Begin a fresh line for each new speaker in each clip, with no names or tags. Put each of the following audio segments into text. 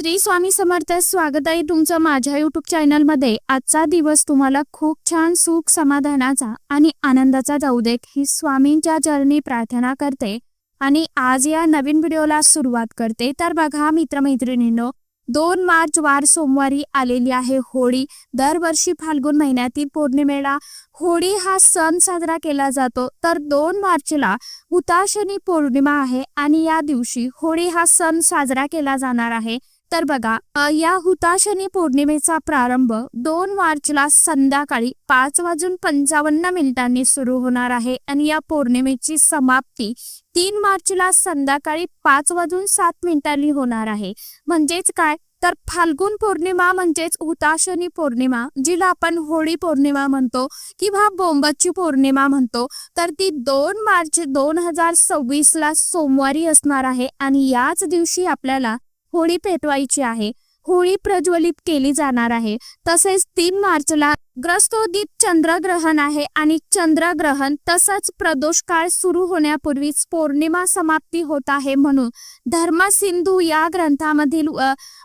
श्री स्वामी समर्थ. स्वागत आहे तुमचं माझ्या यूट्यूब चॅनलमध्ये. आजचा दिवस तुम्हाला खूप छान सुख समाधानाचा आणि आनंदाचा जाऊ देत ही स्वामींच्या चरणी प्रार्थना करते आणि आज या नवीन व्हिडिओला सुरुवात करते. तर बघा मित्रमैत्रिणींनो, 2 मार्च वार सोमवारी आलेली आहे होळी. दरवर्षी फाल्गुन महिन्यातील पौर्णिमेला होळी हा सण साजरा केला जातो. तर 2 मार्चला हुताशनी पौर्णिमा आहे आणि या दिवशी होळी हा सण साजरा केला जाणार आहे. तर बघा, या हुताशनी पौर्णिमेचा प्रारंभ 2 मार्चला संध्याकाळी 5:55 सुरू होणार आहे आणि या पौर्णिमेची समाप्ती 3 मार्चला संध्याकाळी 5:07 होणार आहे. म्हणजेच काय, तर फाल्गुन पौर्णिमा म्हणजेच हुताशनी पौर्णिमा, जिला आपण होळी पौर्णिमा म्हणतो किंवा बोंबची पौर्णिमा म्हणतो, तर ती 2 मार्च 2026ला सोमवारी असणार आहे आणि याच दिवशी आपल्याला होळी पेटवायची आहे. होळी प्रज्वलित केली जाणार आहे. तसेच 3 मार्चला ग्रस्तोदित चंद्रग्रहण आहे आणि चंद्रग्रहण तसंच प्रदोष काळ सुरू होण्यापूर्वीच पौर्णिमा समाप्ती होत आहे. म्हणून धर्मसिंधू या ग्रंथामधील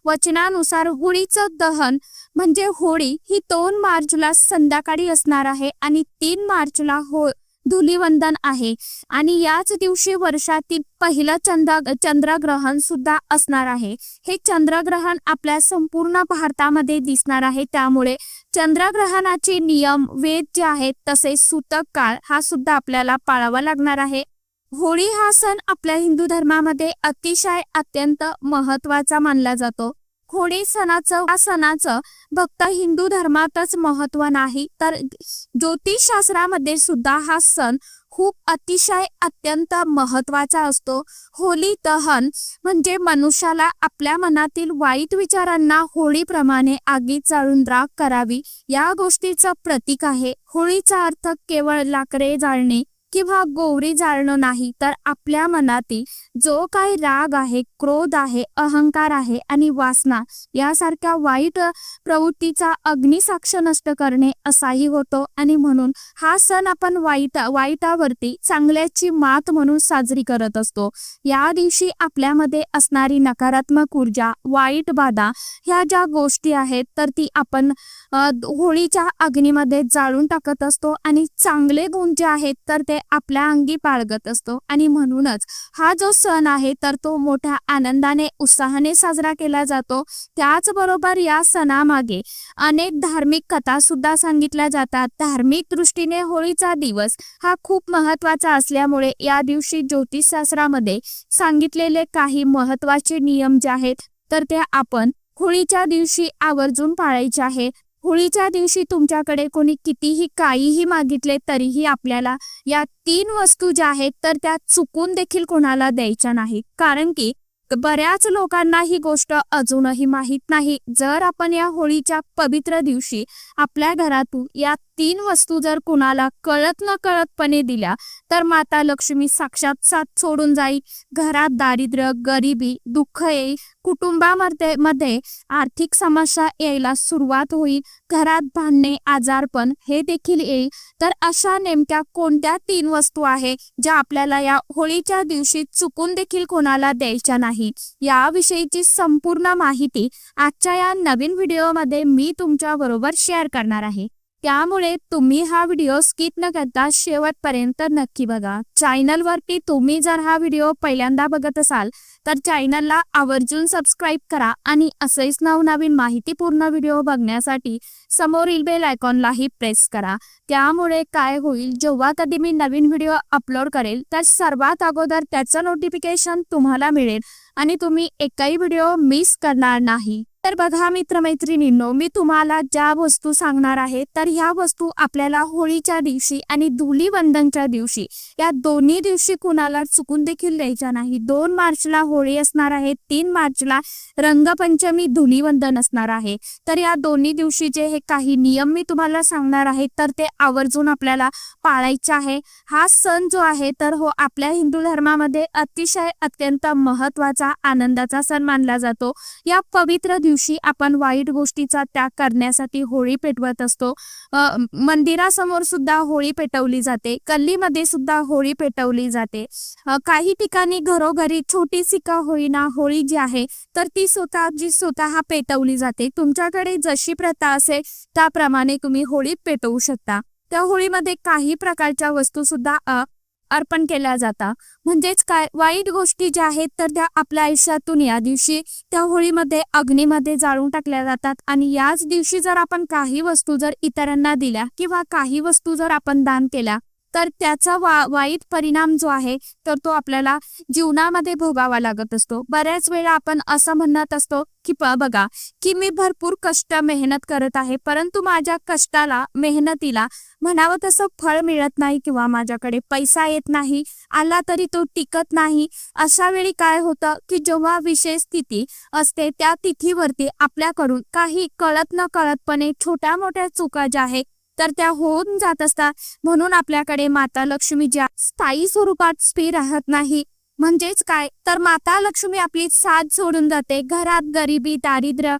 वचनानुसार होळीचं दहन म्हणजे होळी ही 2 मार्चला संध्याकाळी असणार आहे आणि 3 मार्चला धुलीवंदन आहे आणि याच दिवशी वर्षातील पहिलं चंद्रग्रहण सुद्धा असणार आहे. हे चंद्रग्रहण आपल्या संपूर्ण भारतामध्ये दिसणार आहे. त्यामुळे चंद्रग्रहणाचे नियम वेद जे आहेत तसेच सूतक काळ हा सुद्धा आपल्याला पाळावा लागणार आहे. होळी हा सण आपल्या हिंदू धर्मामध्ये अतिशय अत्यंत महत्वाचा मानला जातो. होळी सणाचं फक्त हिंदू धर्मातच महत्व नाही, तर ज्योतिषशास्त्रामध्ये सुद्धा हा सण खूप अतिशय अत्यंत महत्वाचा असतो. होळी दहन म्हणजे मनुष्याला आपल्या मनातील वाईट विचारांना होळीप्रमाणे आगीत जाळून राख करावी या गोष्टीचं प्रतीक आहे. होळीचा अर्थ केवळ लाकडे जाळणे किंवा गोवरी जाळणं नाही, तर आपल्या मनातील जो काही राग आहे, क्रोध आहे, अहंकार आहे आणि वासना यासारख्या वाईट प्रवृत्तीचा अग्निसाक्ष नष्ट करणे असाही होतो. आणि म्हणून हा सण आपण वाईटावरती चांगल्याची मात म्हणून साजरी करत असतो. या दिवशी आपल्यामध्ये असणारी नकारात्मक ऊर्जा, वाईट बाधा ह्या ज्या गोष्टी आहेत तर ती आपण होळीच्या अग्नीमध्ये जाळून टाकत असतो आणि चांगले गुण जे आहेत तर ते आपल्या अंगी बाळगत असतो. आणि म्हणूनच हा जो सण आहे तर तो मोठ्या आनंदाने उत्साहाने साजरा केला जातो. त्याचबरोबर या सणामागे अनेक धार्मिक कथा सुद्धा सांगितल्या जातात. धार्मिक दृष्टीने होळीचा दिवस हा खूप महत्वाचा असल्यामुळे या दिवशी ज्योतिषशास्त्रामध्ये सांगितलेले काही महत्वाचे नियम जे आहेत तर ते आपण होळीच्या दिवशी आवर्जून पाळायचे आहे. होळीच्या दिवशी तुमच्याकडे कोणी कितीही काहीही मागितले तरीही आपल्याला या 3 वस्तू ज्या आहेत तर त्या चुकून देखील कोणाला द्यायच्या नाही. कारण की बऱ्याच लोकांना ही गोष्ट अजूनही माहीत नाही. जर आपण या होळीच्या पवित्र दिवशी आपल्या घरातून या 3 वस्तू जर कुणाला कळत न कळतपणे दिल्या तर माता लक्ष्मी साक्षात साथ सोडून जाईल. घरात दारिद्र्य, गरिबी, दुःख येईल. कुटुंबामध्ये आर्थिक समस्या यायला सुरुवात होईल. घरात भांडणे, आजारपण हे देखील येईल. तर अशा नेमक्या कोणत्या 3 वस्तू आहे ज्या आपल्याला या होळीच्या दिवशी चुकून देखील कोणाला द्यायच्या नाही, याविषयीची संपूर्ण माहिती आजच्या या नवीन व्हिडिओमध्ये मी तुमच्या बरोबर शेअर करणार आहे. त्यामुळे तुम्ही हा व्हिडिओ स्किप न करता शेवटपर्यंत नक्की बघा. चॅनलवरती तुम्ही जर हा व्हिडिओ पहिल्यांदा बघत असाल तर चॅनलला आवर्जून सबस्क्राईब करा आणि असेच नवनवीन माहितीपूर्ण व्हिडिओ बघण्यासाठी समोरील बेल आयकॉनलाही प्रेस करा. त्यामुळे काय होईल, जेव्हा कधी मी नवीन व्हिडिओ अपलोड करेल तर सर्वात अगोदर त्याचं नोटिफिकेशन तुम्हाला मिळेल आणि तुम्ही एकही व्हिडिओ मिस करणार नाही. तर बघा मित्रमैत्रिणींनो, मी तुम्हाला ज्या वस्तू सांगणार आहे तर ह्या वस्तू आपल्याला होळीच्या दिवशी आणि धुलीवंदनच्या दिवशी या दोन्ही दिवशी कुणाला चुकून देखील द्यायच्या नाही. 2 मार्चला होळी असणार आहे, 3 मार्चला रंगपंचमी धुलीवंदन असणार आहे. तर या दोन्ही दिवशीचे हे काही नियम मी तुम्हाला सांगणार आहे तर ते आवर्जून आपल्याला पाळायचे आहे. हा सण जो आहे तर आपल्या हिंदू धर्मामध्ये अतिशय अत्यंत महत्वाचा आनंदाचा सण मानला जातो. या पवित्र दिवशी आपण वाईट गोष्टीचा त्याग करण्यासाठी होळी पेटवत असतो. मंदिरासमोर सुद्धा होळी पेटवली जाते, गल्लीमध्ये सुद्धा होळी पेटवली जाते. काही ठिकाणी घरोघरी छोटीशी का होईना होळी जी आहे तर ती स्वतः पेटवली जाते. तुमच्याकडे जशी प्रथा असेल त्याप्रमाणे तुम्ही होळी पेटवू शकता. त्या होळीमध्ये काही प्रकारच्या वस्तू सुद्धा अर्पण केल्या जातात. म्हणजेच काय, वाईट गोष्टी ज्या आहेत तर त्या आपल्या आयुष्यातून या दिवशी त्या होळीमध्ये अग्नीमध्ये जाळून टाकल्या जातात. आणि याच दिवशी जर आपण काही वस्तू जर इतरांना दिल्या किंवा काही वस्तू जर आपण दान केल्या तर त्याचा वाईट परिणाम जो आहे तर तो आपल्याला जीवनामध्ये भोगावा लागत असतो. बऱ्याच वेळा आपण असं म्हणत असतो की बघा की मी भरपूर मेहनत करत आहे, परंतु माझ्या कष्टाला, मेहनतीला म्हणावं तसं फळ मिळत नाही किंवा माझ्याकडे पैसा येत नाही, आला तरी तो टिकत नाही. अशा वेळी काय होतं की जेव्हा विशेष तिथी असते त्या तिथीवरती आपल्याकडून काही कळत न कळतपणे छोट्या मोठ्या चुका ज्या आहेत तर त्या होऊन जात असतात. म्हणून आपल्याकडे माता लक्ष्मी ज्या स्थायी स्वरूपात स्थिर राहत नाही. म्हणजेच काय, तर माता लक्ष्मी आपली साथ सोडून जाते. घरात गरिबी, दारिद्र्य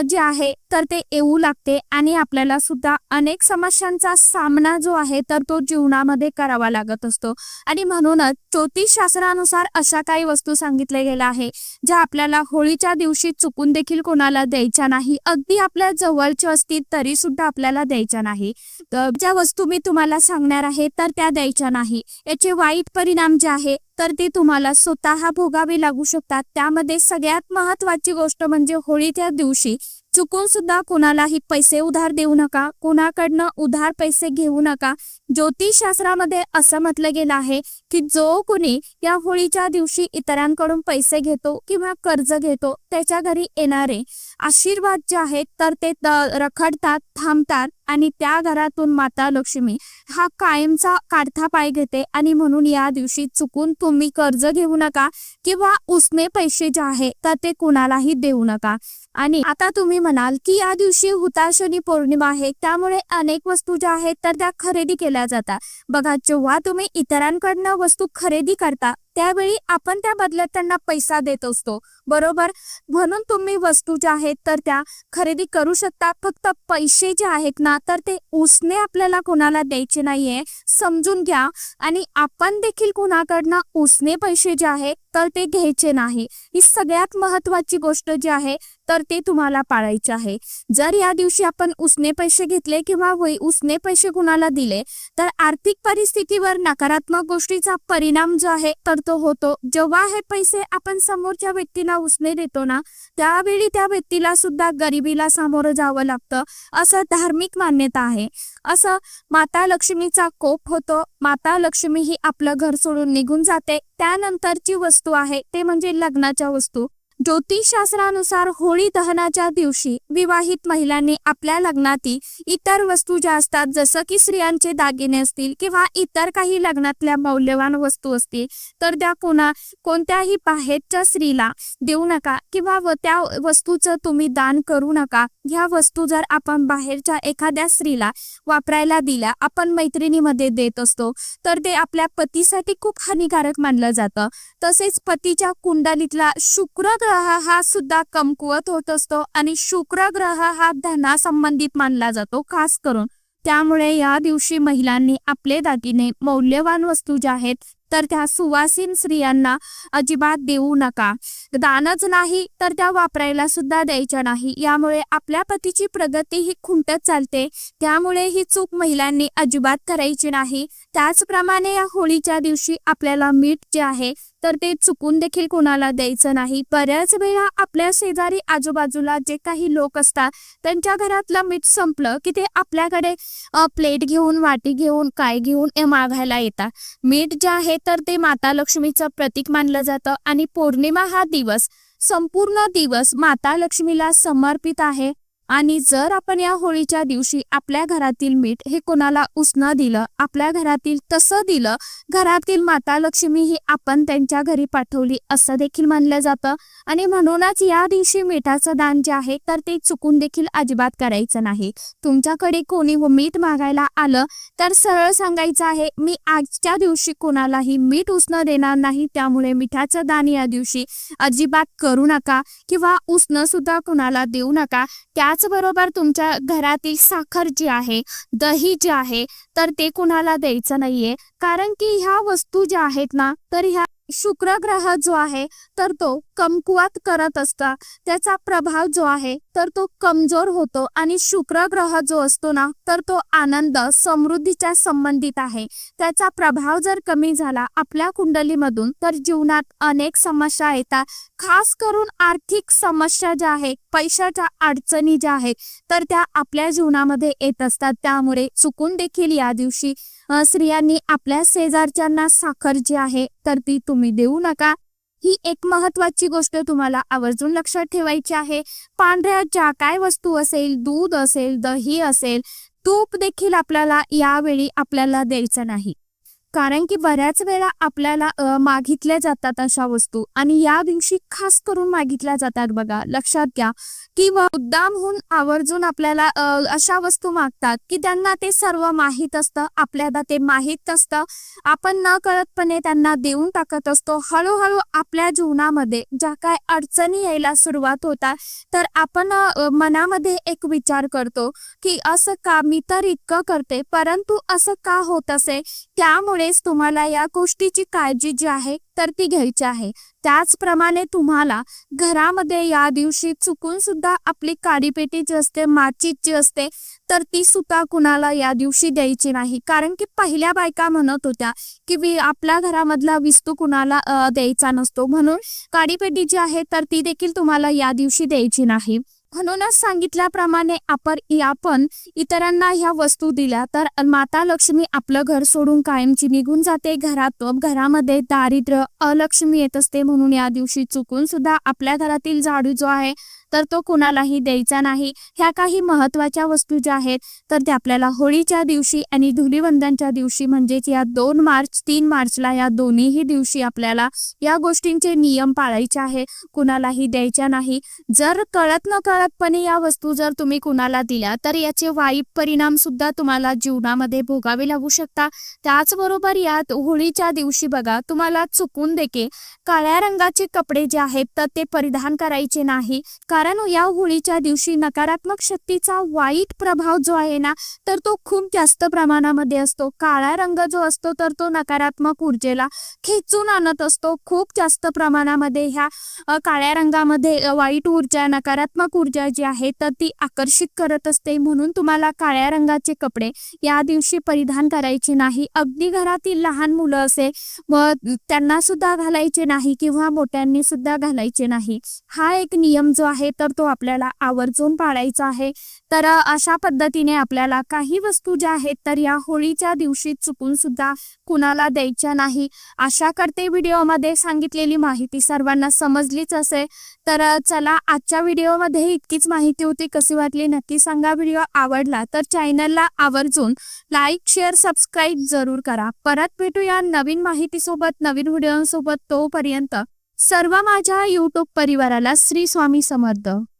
जे आहे तर ते येऊ लागते आणि आपल्याला सुद्धा अनेक समस्यांचा सामना जो आहे तर तो जीवनामध्ये करावा लागत असतो. आणि म्हणूनच ज्योतिषशास्त्रानुसार अशा काही वस्तू सांगितल्या गेल्या आहे ज्या आपल्याला होळीच्या दिवशी चुकून देखील कोणाला द्यायच्या नाही. अगदी आपल्या जवळच्या असतील तरी सुद्धा आपल्याला द्यायच्या नाही. ज्या वस्तू मी तुम्हाला सांगणार आहे तर त्या द्यायच्या नाही. याचे वाईट परिणाम जे आहे तर ते तुम्हाला स्वतः भोगावे लागू शकतात. त्यामध्ये सगळ्यात महत्त्वाची गोष्ट म्हणजे होळीच्या दिवशी चुकून सुद्धा कोणालाही पैसे उधार देऊ नका, कोणाकडनं उधार पैसे घेऊ नका. ज्योतिषशास्त्रामध्ये असं म्हटलं गेलं आहे की जो कोणी या होळीच्या दिवशी इतरांकडून पैसे घेतो किंवा कर्ज घेतो त्याच्या घरी येणारे आशीर्वाद जे आहेत तर ते रखडतात, थांबतात आणि त्या घरातून माता लक्ष्मी हा कायमचा काढता पाय घेते. आणि म्हणून या दिवशी चुकून तुम्ही कर्ज घेऊ नका किंवा उसने पैसे जे आहे तर ते कुणालाही देऊ नका. आणि आता तुम्ही म्हणाल की या दिवशी हुताशनी पौर्णिमा आहे त्यामुळे अनेक वस्तू ज्या आहेत तर त्या खरेदी केल्या जातात. बघा, जेव्हा तुम्ही इतरांकडनं वस्तू खरेदी करता त्यावेळी आपण त्या बदल्यात त्यांना पैसा देत असतो, बरोबर. म्हणून तुम्ही वस्तू ज्या आहेत तर त्या खरेदी करू शकता. फक्त पैसे जे आहेत ना तर ते उसने आपल्याला कोणाला द्यायचे नाहीये, समजून घ्या. आणि आपण देखील कोणाकडनं उसने पैसे जे आहेत तर ते घ्यायचे नाही. ही सगळ्यात महत्वाची गोष्ट जी आहे तर ते तुम्हाला पाळायचे आहे. जर या दिवशी आपण उसने पैसे घेतले किंवा उसने पैसे कुणाला दिले तर आर्थिक परिस्थितीवर नकारात्मक गोष्टीचा परिणाम जो आहे तर तो होतो. जेव्हा हे पैसे आपण समोरच्या व्यक्तीला उसने देतो ना त्यावेळी त्या व्यक्तीला सुद्धा गरिबीला सामोरं जावं लागतं, असं धार्मिक मान्यता आहे. असं माता लक्ष्मीचा कोप होतो. माता लक्ष्मी ही आपलं घर सोडून निघून जाते. त्यानंतरची वस्तू आहे ते म्हणजे लग्नाच्या वस्तू. ज्योतिषशास्त्रानुसार होळी दहनाच्या दिवशी विवाहित महिलांनी आपल्या लग्नातील इतर वस्तू ज्या असतात जसं की स्त्रियांचे दागिने असतील किंवा इतर काही लग्नातल्या मौल्यवान वस्तू असतील तर त्या कोणत्याही बाहेरच्या स्त्रीला देऊ नका किंवा त्या वस्तूचं तुम्ही दान करू नका. ह्या वस्तू जर आपण बाहेरच्या एखाद्या स्त्रीला वापरायला दिल्या, आपण मैत्रिणीमध्ये देत असतो तर ते आपल्या पतीसाठी खूप हानिकारक मानलं जातं. तसेच पतीच्या कुंडलीतला शुक्र ग्रह हा सुद्धा कमकुवत होत असतो आणि शुक्र ग्रह हा धनासंबंधित मानला जातो खास करून. त्यामुळे या दिवशी महिलांनी आपले दागिने, मौल्यवान वस्तू ज्या आहेत तर त्या सुवासीन स्त्रियांना अजिबात देऊ नका. दानच नाही तर त्या वापरायला सुद्धा द्यायच्या नाही. यामुळे आपल्या पतीची प्रगती ही खुंटत चालते. त्यामुळे ही चूक महिलांनी अजिबात करायची नाही. त्याचप्रमाणे या होळीच्या दिवशी आपल्याला मीठ जे आहे तर ते चुकून देखील कोणाला द्यायचं नाही. बऱ्याच वेळा आपल्या शेजारी आजूबाजूला जे काही लोक असतात त्यांच्या घरातलं मीठ संपलं की ते आपल्याकडे प्लेट घेऊन, वाटी घेऊन, काय घेऊन मागायला येतात. मीठ जे आहे तर ते माता लक्ष्मीचं प्रतीक मानलं जातं आणि पौर्णिमा हा दिवस, संपूर्ण दिवस माता लक्ष्मीला समर्पित आहे. आणि जर आपण या होळीच्या दिवशी आपल्या घरातील मीठ हे कोणाला उसनं दिलं, आपल्या घरातील तसं दिलं, घरातील माता लक्ष्मी ही आपण त्यांच्या घरी पाठवली असं देखील मानलं जातं. आणि म्हणूनच या दिवशी मिठाचं दान जे आहे तर ते चुकून देखील अजिबात करायचं नाही. तुमच्याकडे कोणी मीठ मागायला आलं तर सरळ सांगायचं आहे, मी आजच्या दिवशी कोणालाही मीठ उसनं देणार नाही, त्यामुळे मिठाचं दान या दिवशी अजिबात करू नका किंवा उसनं सुद्धा कुणाला देऊ नका. त्याचबरोबर तुमच्या घरातील साखर जी आहे, दही जे आहे तर ते कुणाला द्यायचं नाहीये. कारण की ह्या वस्तू ज्या आहेत ना तर ह्या शुक्र ग्रह जो आहे तर तो कमकुवत करत असता, त्याचा प्रभाव जो आहे तर तो कमजोर होतो. आणि शुक्र ग्रह जो असतो ना तर तो आनंद समृद्धीच्या संबंधित आहे. त्याचा प्रभाव जर कमी झाला आपल्या कुंडलीमधून तर जीवनात अनेक समस्या येतात. खास करून आर्थिक समस्या ज्या आहेत, पैशाच्या अडचणी ज्या आहेत तर त्या आपल्या जीवनामध्ये येत असतात. त्यामुळे चुकून देखील या दिवशी स्त्रियांनी आपल्या शेजारच्यांना साखर जी आहे तर ती तुम्ही देऊ नका. ही एक महत्वाची गोष्ट तुम्हाला आवर्जून लक्षात ठेवायची आहे. पांढऱ्या ज्या काय वस्तू असेल, दूध असेल, दही असेल, तूप देखील आपल्याला यावेळी आपल्याला द्यायचं नाही. कारण की बऱ्याच वेळा आपल्याला मागितल्या जातात अशा वस्तू आणि या दिवशी खास करून मागितल्या जातात. बघा, लक्षात घ्या की मुद्दामहून आवर्जून आपल्याला अशा वस्तू मागतात की त्यांना ते सर्व माहीत असतं, आपल्याला ते माहीत असतं, आपण न कळतपणे त्यांना देऊन टाकत असतो. हळूहळू आपल्या जीवनामध्ये ज्या काय अडचणी यायला सुरुवात होतात तर आपण मनामध्ये एक विचार करतो की असं का, मी तर इतकं करते परंतु असं का होत असे. त्यामुळेच तुम्हाला या गोष्टीची काळजी जी आहे तर ती घ्यायची आहे. त्याचप्रमाणे तुम्हाला घरामध्ये या दिवशी चुकून सुद्धा आपली काडीपेटी जी असते, माचीस जी असते तर ती सुद्धा कुणाला या दिवशी द्यायची नाही. कारण की पहिल्या बायका म्हणत होत्या की आपल्या घरामधला विस्तू कुणाला द्यायचा नसतो, म्हणून काडीपेटी जी आहे तर ती देखील तुम्हाला या दिवशी द्यायची नाही. म्हणूनच सांगितल्याप्रमाणे आपण इतरांना ह्या वस्तू दिल्या तर माता लक्ष्मी आपलं घर सोडून कायमची निघून जाते. घरामध्ये दारिद्र्य, अलक्ष्मी येत असते. म्हणून या दिवशी चुकून सुद्धा आपल्या घरातील झाडू जो आहे तर तो कुणालाही द्यायचा नाही. ह्या काही महत्वाच्या वस्तू ज्या आहेत तर त्या आपल्याला होळीच्या दिवशी आणि धुलीवंदनच्या दिवशी म्हणजेच या 2 मार्च 3 मार्चला या दोन्हीही दिवशी आपल्याला या गोष्टींचे नियम पाळायचे आहे. कुणालाही द्यायच्या नाही. जर कळत न कळतपणे या वस्तू जर तुम्ही कुणाला दिल्या तर याचे वाईट परिणाम सुद्धा तुम्हाला जीवनामध्ये भोगावे लागू शकतात. त्याचबरोबर या होळीच्या दिवशी बघा, तुम्हाला चुकून देखील काळ्या रंगाचे कपडे जे आहेत तर ते परिधान करायचे नाही. कारण या होळीच्या दिवशी नकारात्मक शक्तीचा वाईट प्रभाव जो आहे ना तर तो खूप जास्त प्रमाणामध्ये असतो. काळा रंग जो असतो तर तो नकारात्मक ऊर्जेला खेचून आणत असतो. खूप जास्त प्रमाणामध्ये ह्या काळ्या रंगामध्ये वाईट ऊर्जा, नकारात्मक ऊर्जा जी आहे तर ती आकर्षित करत असते. म्हणून तुम्हाला काळ्या रंगाचे कपडे या दिवशी परिधान करायचे नाही. अगदी घरातील लहान मुलं असेल व त्यांना सुद्धा घालायचे नाही किंवा मोठ्यांनी सुद्धा घालायचे नाही. हा एक नियम जो आहे तर तो आपल्याला आवर्जून पाळायचा आहे. तर अशा पद्धतीने आपल्याला काही वस्तू ज्या आहेत तर या होळीच्या दिवशी चुकून सुद्धा कुणाला द्यायच्या नाही. आशा करते व्हिडिओमध्ये सांगितलेली माहिती सर्वांना समजलीच असेल. तर चला, आजच्या व्हिडिओमध्ये इतकीच माहिती होती. कशी वाटली नक्की सांगा. व्हिडिओ आवडला तर चॅनलला आवर्जून लाईक, शेअर, सबस्क्राईब जरूर करा. परत भेटूया नवीन माहितीसोबत, नवीन व्हिडिओसोबत. तोपर्यंत सर्व माझ्या यूट्यूब परिवाराला श्री स्वामी समर्थ.